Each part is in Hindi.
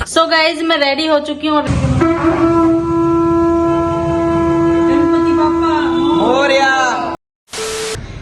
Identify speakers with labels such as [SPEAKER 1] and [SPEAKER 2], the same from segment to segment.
[SPEAKER 1] सो गाइज मैं रेडी हो चुकी हूँ।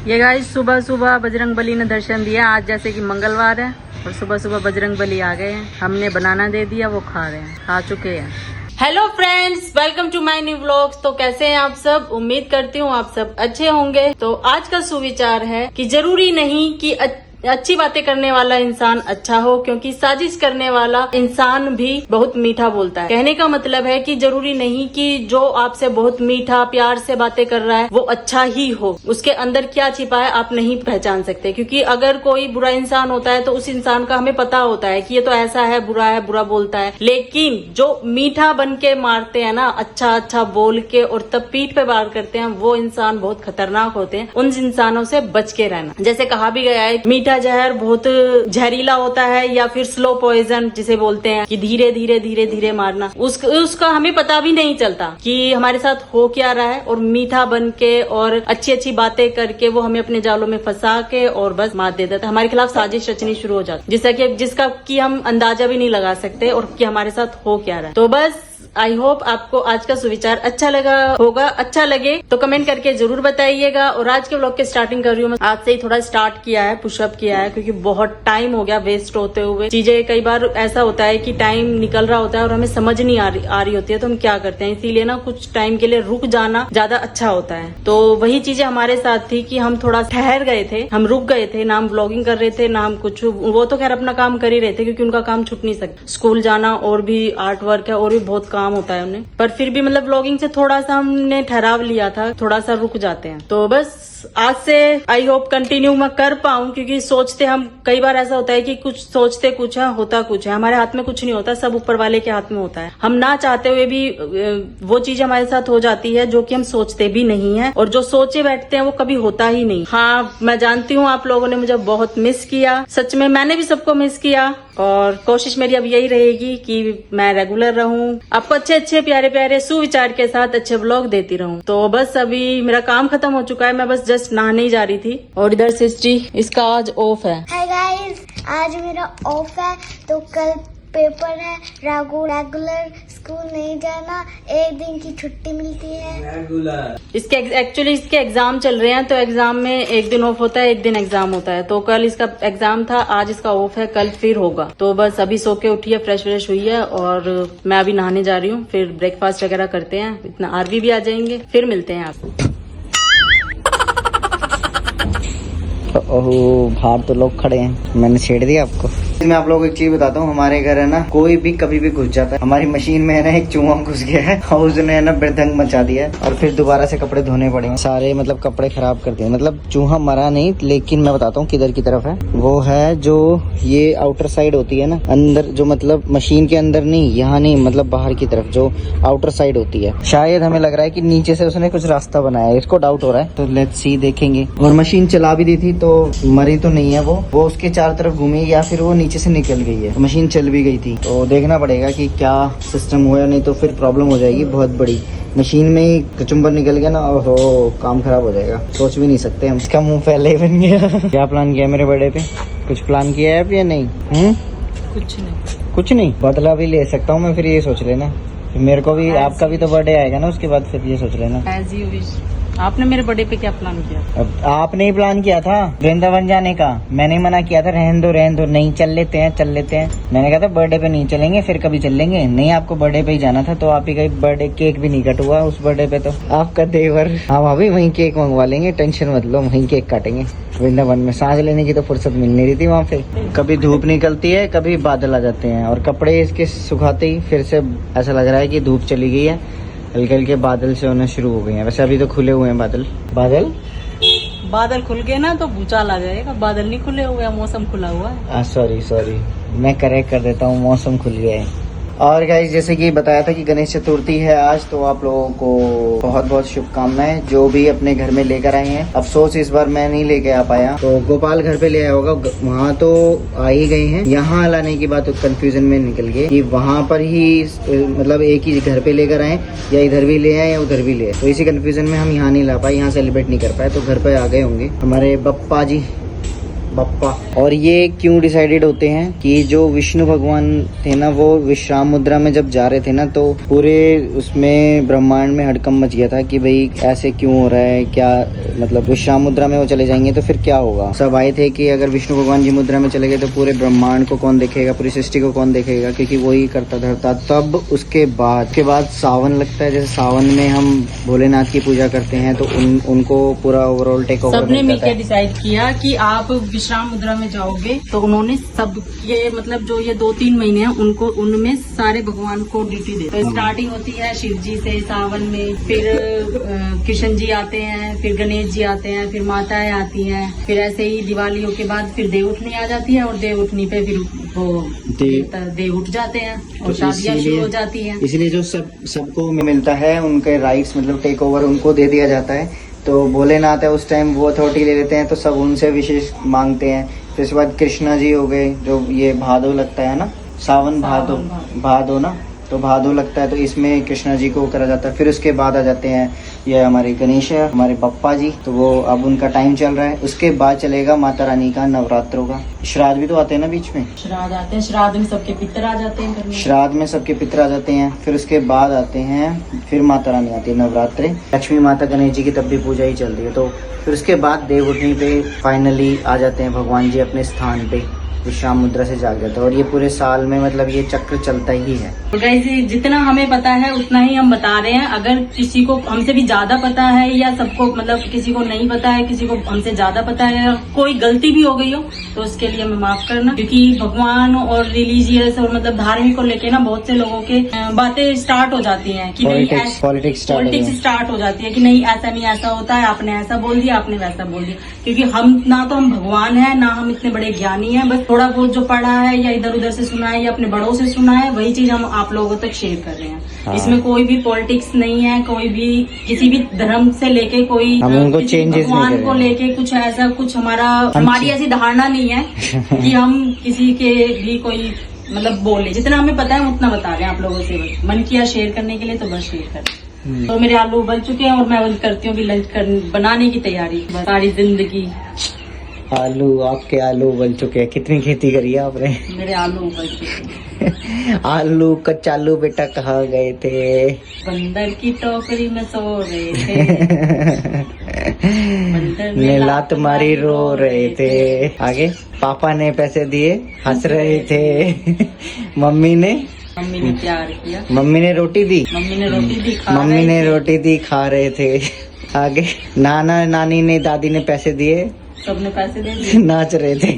[SPEAKER 1] ये गाइज सुबह सुबह बजरंग बली ने दर्शन दिया। आज जैसे कि मंगलवार है और सुबह सुबह बजरंग बली आ गए हैं। हमने बनाना दे दिया, वो खा रहे हैं, खा चुके हैं। Hello friends, welcome to my new vlogs. तो कैसे हैं आप सब? उम्मीद करती हूँ आप सब अच्छे होंगे। तो आज का सुविचार है कि जरूरी नहीं कि अच्छी बातें करने वाला इंसान अच्छा हो, क्योंकि साजिश करने वाला इंसान भी बहुत मीठा बोलता है। कहने का मतलब है कि जरूरी नहीं कि जो आपसे बहुत मीठा प्यार से बातें कर रहा है वो अच्छा ही हो। उसके अंदर क्या छिपा है आप नहीं पहचान सकते, क्योंकि अगर कोई बुरा इंसान होता है तो उस इंसान का हमें पता होता है कि ये तो ऐसा है, बुरा बोलता है। लेकिन जो मीठा बन के मारते हैं ना, अच्छा अच्छा बोल के और तब पीठ पे वार करते हैं, वो इंसान बहुत खतरनाक होते हैं। उन इंसानों से बच के रहना। जैसे कहा भी गया है, मीठा जहर बहुत जहरीला होता है, या फिर स्लो पॉइजन जिसे बोलते हैं कि धीरे धीरे मारना। उसका हमें पता भी नहीं चलता कि हमारे साथ हो क्या रहा है। और मीठा बन के और अच्छी अच्छी बातें करके वो हमें अपने जालों में फंसा के और बस मार दे देता है। हमारे खिलाफ साजिश रचनी शुरू हो जाती है, जिसका कि हम अंदाजा भी नहीं लगा सकते और कि हमारे साथ हो क्या रहा है। तो बस आई होप आपको आज का सुविचार अच्छा लगा होगा। अच्छा लगे तो कमेंट करके जरूर बताइएगा। और आज के व्लॉग के स्टार्टिंग कर रही हूँ मैं। आज से ही थोड़ा स्टार्ट किया है, पुशअप किया है, क्योंकि बहुत टाइम हो गया वेस्ट होते हुए। चीजें कई बार ऐसा होता है कि टाइम निकल रहा होता है और हमें समझ नहीं आ रही होती है, तो हम क्या करते हैं, इसीलिए ना कुछ टाइम के लिए रुक जाना ज्यादा अच्छा होता है। तो वही चीजें हमारे साथ थी कि हम थोड़ा ठहर गए थे, हम रुक गए थे, ना हम व्लॉगिंग कर रहे थे ना हम कुछ। वो तो खैर अपना काम कर ही रहे थे, क्योंकि उनका काम छूट नहीं सकता। स्कूल जाना और भी आर्ट वर्क है और भी बहुत काम होता है उन्हें। पर फिर भी मतलब व्लॉगिंग से थोड़ा सा हमने ठहराव लिया था, थोड़ा सा रुक जाते हैं। तो बस आज से आई होप कंटिन्यू मैं कर पाऊं, क्योंकि सोचते हम कई बार ऐसा होता है कि कुछ सोचते कुछ है, होता कुछ है। हमारे हाथ में कुछ नहीं होता, सब ऊपर वाले के हाथ में होता है। हम ना चाहते हुए भी वो चीज हमारे साथ हो जाती है जो कि हम सोचते भी नहीं है, और जो सोचे बैठते हैं वो कभी होता ही नहीं। हाँ, मैं जानती हूँ आप लोगों ने मुझे बहुत मिस किया, सच में मैंने भी सबको मिस किया। और कोशिश मेरी अब यही रहेगी कि मैं रेगुलर रहूं, आपको अच्छे अच्छे प्यारे प्यारे सुविचार के साथ अच्छे व्लॉग देती रहूं। तो बस अभी मेरा काम खत्म हो चुका है, मैं बस जस्ट नहाने ही जा रही थी। और इधर सिस्टी, इसका आज ऑफ है।
[SPEAKER 2] हाय गाइस, आज मेरा ऑफ है तो कल पेपर है। रेगुलर स्कूल नहीं जाना, एक दिन की छुट्टी मिलती है रेगुलर।
[SPEAKER 1] एक्चुअली इसके एग्जाम चल रहे हैं, तो एग्जाम में एक दिन ऑफ होता है, एक दिन एग्जाम होता है। तो कल इसका एग्जाम था, आज इसका ऑफ है, कल फिर होगा। तो बस अभी सो के उठी है, फ्रेश हुई है और मैं अभी नहाने जा रही हूँ। फिर ब्रेकफास्ट वगैरह करते हैं, इतना आरवी भी आ जाएंगे, फिर मिलते हैं आपको।
[SPEAKER 3] ओहो, बाहर तो लोग खड़े हैं, मैंने छेड़ दिया आपको। मैं आप लोगों को एक चीज बताता हूँ, हमारे घर है ना, कोई भी कभी भी घुस जाता है। हमारी मशीन में है ना एक चूहा घुस गया है और उसने है ना बेदंग मचा दिया है, और फिर दोबारा से कपड़े धोने पड़ेंगे। सारे मतलब कपड़े खराब कर दिए। मतलब चूहा मरा नहीं, लेकिन मैं बताता हूँ किधर की तरफ है। वो है जो ये आउटर साइड होती है ना, अंदर जो मतलब मशीन के अंदर नहीं, यहाँ नहीं, मतलब बाहर की तरफ जो आउटर साइड होती है। शायद हमें लग रहा है कि नीचे से उसने कुछ रास्ता बनाया है, इसको डाउट हो रहा है। तो लेट्स सी, देखेंगे। और मशीन चला भी दी थी तो मरी तो नहीं है वो उसके चारों तरफ घूमी, या फिर वो नीचे से निकल गई है। मशीन चल भी गई थी, तो देखना पड़ेगा कि क्या सिस्टम हुआ, नहीं तो फिर प्रॉब्लम हो जाएगी बहुत बड़ी। मशीन में ही कचुम्बर निकल गया ना, ओहो, काम खराब हो जाएगा। सोच भी नहीं सकते हम। इसका मुंह पहले ही बन गया। क्या प्लान किया मेरे बर्थडे पे? कुछ प्लान किया है या नहीं? कुछ नहीं। बदला भी ले सकता हूँ मैं, फिर ये सोच लेना। मेरे को भी, आपका भी तो बर्थडे आएगा ना, उसके बाद फिर ये सोच लेना।
[SPEAKER 1] As you wish। आपने मेरे बर्थडे पे क्या प्लान किया?
[SPEAKER 3] अब आपने ही प्लान किया था वृंदावन जाने का। मैंने मना किया था, रहन दो, नहीं चल लेते हैं। मैंने कहा था बर्थडे पे नहीं चलेंगे, फिर कभी चल लेंगे। नहीं, आपको बर्थडे पे ही जाना था, तो आप ही का बर्थडे केक भी नहीं कट हुआ उस बर्थडे पे। तो आपका देवर, हाँ भाभी, वहीं केक मंगवा लेंगे, टेंशन मत लो, वहीं केक काटेंगे वृंदावन में। सांस लेने की तो फुर्सत मिल नहीं रही थी वहाँ पे। कभी धूप निकलती है, कभी बादल आ जाते हैं, और कपड़े इसके सुखाते ही फिर से ऐसा लग रहा है कि धूप चली गई है। हल्के हल्के बादल से होने शुरू हो गए हैं। वैसे अभी तो खुले हुए हैं बादल
[SPEAKER 1] खुल गए ना तो भूचाल आ जाएगा। बादल नहीं खुले हुए हैं, मौसम खुला हुआ है।
[SPEAKER 3] सॉरी, मैं करेक्ट कर देता हूँ, मौसम खुल गया है। और गाइस, जैसे कि बताया था कि गणेश चतुर्थी है आज, तो आप लोगों को बहुत बहुत शुभकामनाएं, जो भी अपने घर में लेकर आए हैं। अफसोस इस बार मैं नहीं लेके आ पाया, तो गोपाल घर पे ले आया होगा, वहाँ तो आ ही गए हैं। यहाँ लाने की बात तो कंफ्यूजन में निकल गई कि वहाँ पर ही मतलब एक ही घर पे लेकर आए, या इधर भी ले आए या उधर भी ले आए। तो इसी कंफ्यूजन में हम यहाँ नहीं ला पाए, यहाँ सेलिब्रेट नहीं कर पाए, तो घर पे आ गए होंगे हमारे बप्पा जी। और ये क्यों डिसाइडेड होते हैं कि जो विष्णु भगवान थे ना, वो विश्राम मुद्रा में जब जा रहे थे ना, तो पूरे उसमें ब्रह्मांड में हड़कंप मच गया था कि भाई ऐसे क्यों हो रहा है, क्या मतलब विश्राम मुद्रा में वो चले जाएंगे तो फिर क्या होगा। सब आए थे कि अगर विष्णु भगवान जी मुद्रा में चले गए तो पूरे ब्रह्मांड को कौन देखेगा, पूरी सृष्टि को कौन देखेगा, क्योंकि वही करता धरता। तब उसके बाद सावन लगता है, जैसे सावन में हम भोलेनाथ की पूजा करते हैं तो उनको पूरा ओवरऑल टेक ओवर
[SPEAKER 1] सबने मिलकर डिसाइड किया कि आप विश्राम मुद्रा में जाओगे, तो उन्होंने सब ये मतलब जो ये 2-3 महीने हैं उनको उनमें सारे भगवान को ड्यूटी दे। तो स्टार्टिंग होती है शिव जी से सावन में, फिर कृष्ण जी आते हैं, फिर गणेश जी आते हैं, फिर माताएं आती हैं, फिर ऐसे ही दिवालियों के बाद फिर देव उठनी आ जाती है और देव उठनी पे फिर वो देव उठ जाते हैं और शादियां शुरू हो जाती हैं।
[SPEAKER 3] इसलिए जो सबको मिलता है उनके राइट्स मतलब टेक ओवर उनको दे दिया जाता है। तो भोलेनाथ है उस टाइम वो अथॉरिटी ले लेते हैं, तो सब उनसे विशेष मांगते हैं। तो इसके बाद कृष्णा जी हो गए, जो ये भादो लगता है ना, सावन भादो ना, तो भादो लगता है तो इसमें कृष्णा जी को करा जाता है। फिर उसके बाद आ जाते हैं ये हमारे गणेश है, हमारे पप्पा जी, तो वो अब उनका टाइम चल रहा है। उसके बाद चलेगा माता रानी का नवरात्रों का। श्राद्ध भी तो आते हैं ना बीच में,
[SPEAKER 1] श्राद्ध आते हैं, श्राद्ध में सबके पितर आ जाते हैं,
[SPEAKER 3] श्राद्ध में सबके पितर आ जाते हैं। फिर उसके बाद आते हैं, फिर माता रानी आती है नवरात्रे, लक्ष्मी माता गणेश जी की तब भी पूजा ही चलती है। तो फिर उसके बाद देव उठनी पे फाइनली आ जाते हैं भगवान जी अपने स्थान पे, विश्राम मुद्रा से जाग जाता है। और ये पूरे साल में मतलब ये चक्र चलता ही है।
[SPEAKER 1] तो गाइस जितना हमें पता है उतना ही हम बता रहे हैं। अगर किसी को हमसे भी ज्यादा पता है या सबको मतलब किसी को नहीं पता है, किसी को हमसे ज्यादा पता है, कोई गलती भी हो गई हो तो उसके लिए हमें माफ करना, क्योंकि भगवान और रिलीजियस और मतलब धार्मिक को लेके ना बहुत से लोगों के बातें स्टार्ट हो जाती है कि
[SPEAKER 3] पॉलिटिक्स
[SPEAKER 1] स्टार्ट हो जाती है कि नहीं ऐसा नहीं, ऐसा होता है, आपने ऐसा बोल दिया, आपने वैसा बोल दिया। क्योंकि हम ना तो हम भगवान है, ना हम इतने बड़े ज्ञानी है, बस थोड़ा बहुत जो पढ़ा है या इधर उधर से सुना है या अपने बड़ों से सुना है वही चीज हम आप लोगों तक शेयर कर रहे हैं।
[SPEAKER 3] हाँ।
[SPEAKER 1] इसमें कोई भी पॉलिटिक्स नहीं है, कोई भी किसी भी धर्म से लेके कोई भगवान को लेके कुछ ऐसा कुछ हमारी ऐसी धारणा नहीं है कि हम किसी के भी कोई मतलब बोले। जितना हमें पता है उतना बता रहे हैं आप लोगों से, बस मन किया शेयर करने के लिए तो बस शेयर करें। तो मेरे आलू उबल चुके हैं और मैं करती हूँ अभी लंच बनाने की तैयारी। सारी जिंदगी
[SPEAKER 3] आलू, आपके आलू उबल चुके हैं। कितनी खेती करी है आपने?
[SPEAKER 1] मेरे आलू उबल चुके।
[SPEAKER 3] आलू कच्चालू बेटा कहाँ गए थे?
[SPEAKER 1] बंदर की टोकरी में सो रहे थे, बंदर ने
[SPEAKER 3] लात मारी रो रहे थे। आगे पापा ने पैसे दिए हंस रहे थे। मम्मी ने
[SPEAKER 1] प्यार किया,
[SPEAKER 3] मम्मी ने रोटी दी,
[SPEAKER 1] मम्मी ने रोटी दी खा रहे
[SPEAKER 3] थे। आगे नाना नानी ने दादी ने पैसे दिए,
[SPEAKER 1] सबने पैसे दे दिए,
[SPEAKER 3] नाच रहे थे।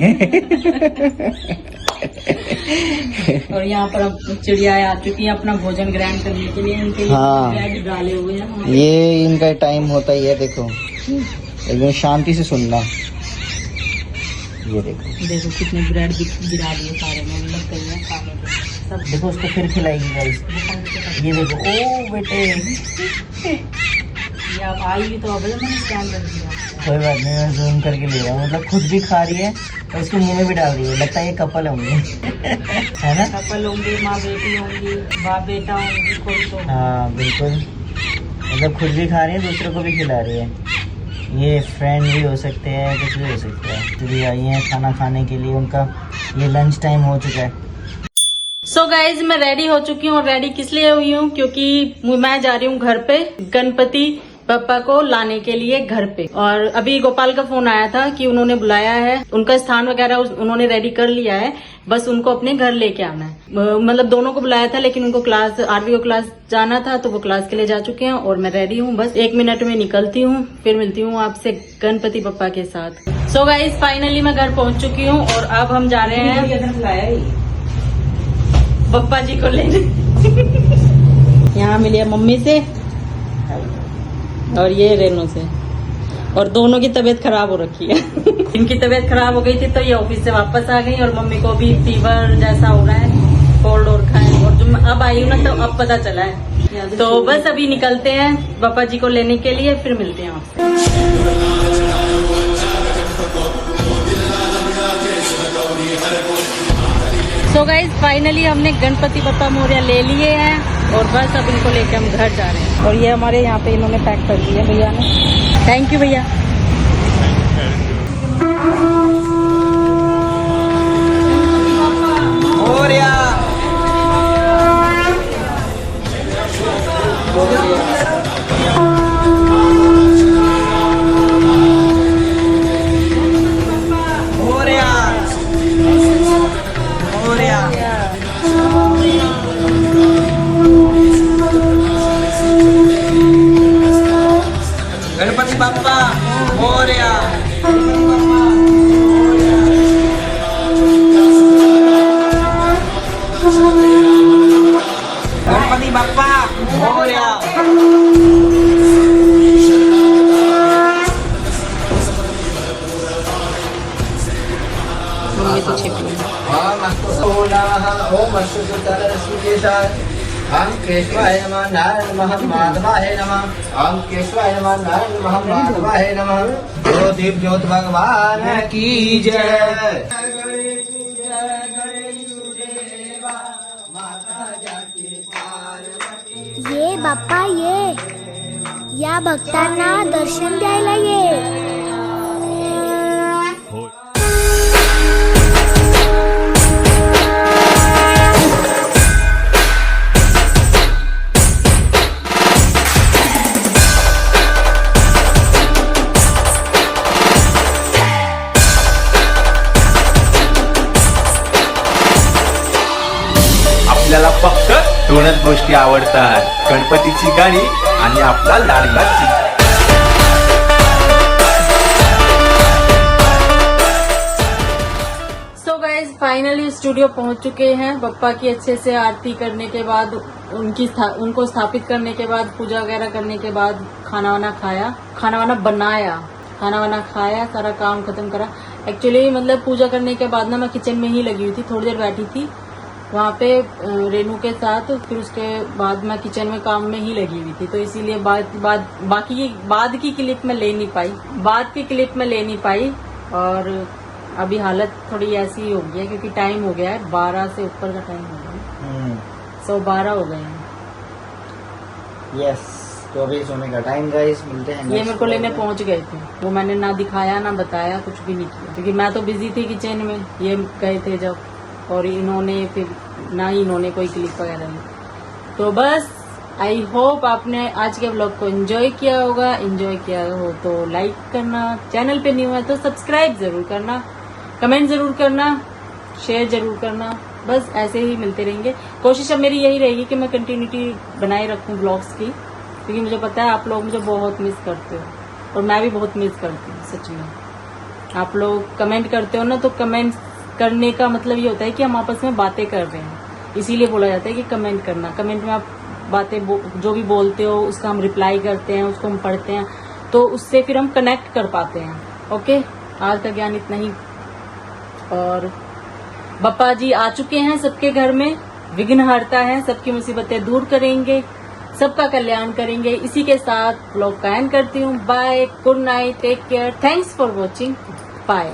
[SPEAKER 1] और यहाँ पर अब चिड़ियाएं आ चुकी हैं अपना भोजन ग्रहण करने के लिए। इनके लिए
[SPEAKER 3] हाँ।
[SPEAKER 1] ब्रेड डाले हुए हैं।
[SPEAKER 3] ये इनका टाइम होता ही है, देखो एकदम शांति से सुनना। ये देखो
[SPEAKER 1] कितने ब्रेड गिरा दिए सारे में, लग गई है खाने के सब।
[SPEAKER 3] देखो उसको फिर खिलाएगी गाइस। ये देखो, ओ बेटे
[SPEAKER 1] ये आप आई भी तो अब मैंने स्कैन कर दिया।
[SPEAKER 3] कोई बात नहीं, मैं जूम करके ले रहा हूँ। मतलब खुद भी खा रही है और उसके मुंह में भी डाल रही है। लगता है ये कपल होंगे। है ना?
[SPEAKER 1] कपल होंगे, माँ बेटी होंगी, बाप बेटा होंगी, कोई तो।
[SPEAKER 3] हाँ बिल्कुल, मतलब खुद भी खा रही है, दूसरों को भी खिला रही है। ये फ्रेंड भी हो सकते हैं, कुछ भी हो सकता है। तो ये आई है खाना खाने के लिए, उनका ये लंच टाइम हो चुका है।
[SPEAKER 1] सो गाइज मैं रेडी हो चुकी हूँ। और रेडी किस लिए हुई हूँ? क्योंकि मैं जा रही हूँ घर पे गणपति पापा को लाने के लिए घर पे। और अभी गोपाल का फोन आया था कि उन्होंने बुलाया है, उनका स्थान वगैरह उन्होंने रेडी कर लिया है, बस उनको अपने घर लेके आना है। मतलब दोनों को बुलाया था, लेकिन उनको क्लास 8वीं को क्लास जाना था तो वो क्लास के लिए जा चुके हैं। और मैं रेडी हूँ, बस 1 मिनट में निकलती हूँ, फिर मिलती हूँ आपसे गणपति पापा के साथ। सो गाइज फाइनली मैं घर पहुँच चुकी हूँ और अब हम जा रहे हैं पप्पा जी को लेने। यहाँ मिली मम्मी से और ये रेनू से, और दोनों की तबीयत खराब हो रखी है। इनकी तबीयत खराब हो गई थी तो ये ऑफिस से वापस आ गई, और मम्मी को भी फीवर जैसा हो रहा है, कोल्ड और खाए। और जो अब आई हूँ ना तो अब पता चला है। तो बस अभी निकलते हैं पापा जी को लेने के लिए, फिर मिलते हैं आपसे। सो गाइज फाइनली हमने गणपति बप्पा मोरया ले लिए हैं और बस अब इनको लेके हम घर जा रहे हैं। और ये हमारे यहाँ पे इन्होंने पैक कर दिया भैया ने। थैंक यू भैया।
[SPEAKER 4] ओम अस्तु नमः ओम अस्तु सुतरश्रीकेशाय ओम केशवाय नमः नारायण नमः माधवाय नमः ओम केशवाय नमः नारायण नमः माधवाय नमः जो दीप ज्योत भगवान की जय।
[SPEAKER 2] ये बाप्पा ये या भक्तांना दर्शन द्यायला ये।
[SPEAKER 5] आपल्याला फक्त दोनच गोष्टी आवडतात, गणपतीची गाणी आणि आपला लाडका चिंच।
[SPEAKER 1] सो गाइज फाइनली स्टूडियो पहुंच चुके हैं। बप्पा की अच्छे से आरती करने के बाद उनको स्थापित करने के बाद पूजा वगैरह करने के बाद खाना वाना खाया, खाना वाना खाया, सारा काम खत्म करा। एक्चुअली मतलब पूजा करने के बाद ना मैं किचन में ही लगी हुई थी, थोड़ी देर बैठी थी वहाँ पे रेनू के साथ, फिर उसके बाद मैं किचन में काम में ही लगी हुई थी, तो इसीलिए बाद की क्लिप में ले नहीं पाई। और अभी हालत थोड़ी ऐसी हो गई है क्योंकि टाइम हो गया है 12 से ऊपर का टाइम हो गया, 12 हो गए हैं।
[SPEAKER 3] यस, तो अभी सोने का टाइम गाइस, मिलते हैं।
[SPEAKER 1] ये मेरे को लेने पहुंच गए थे, वो मैंने ना दिखाया ना बताया, कुछ भी नहीं किया क्योंकि मैं तो बिजी थी किचन में, ये गए थे जब, और इन्होंने कोई क्लिप वगैरह नहीं। तो बस आई होप आपने आज के ब्लॉग को एंजॉय किया होगा। एंजॉय किया हो तो लाइक करना, चैनल पे न्यू है तो सब्सक्राइब जरूर करना, कमेंट जरूर करना, शेयर जरूर करना। बस ऐसे ही मिलते रहेंगे। कोशिश अब मेरी यही रहेगी कि मैं कंटिन्यूटी बनाए रखूं ब्लॉग्स की, क्योंकि मुझे पता है आप लोग मुझे बहुत मिस करते हो और मैं भी बहुत मिस करती हूँ सच में। आप लोग कमेंट करते हो ना, तो कमेंट करने का मतलब ये होता है कि हम आपस में बातें कर रहे हैं, इसीलिए बोला जाता है कि कमेंट करना। कमेंट में आप बातें जो भी बोलते हो उसका हम रिप्लाई करते हैं, उसको हम पढ़ते हैं, तो उससे फिर हम कनेक्ट कर पाते हैं। ओके, आज का ज्ञान इतना ही। और बप्पा जी आ चुके हैं सबके घर में, विघ्नहर्ता है, सबकी मुसीबतें दूर करेंगे, सबका कल्याण करेंगे। इसी के साथ ब्लॉग का एंड करती हूँ। Bye, good night, take care, thanks for watching, bye.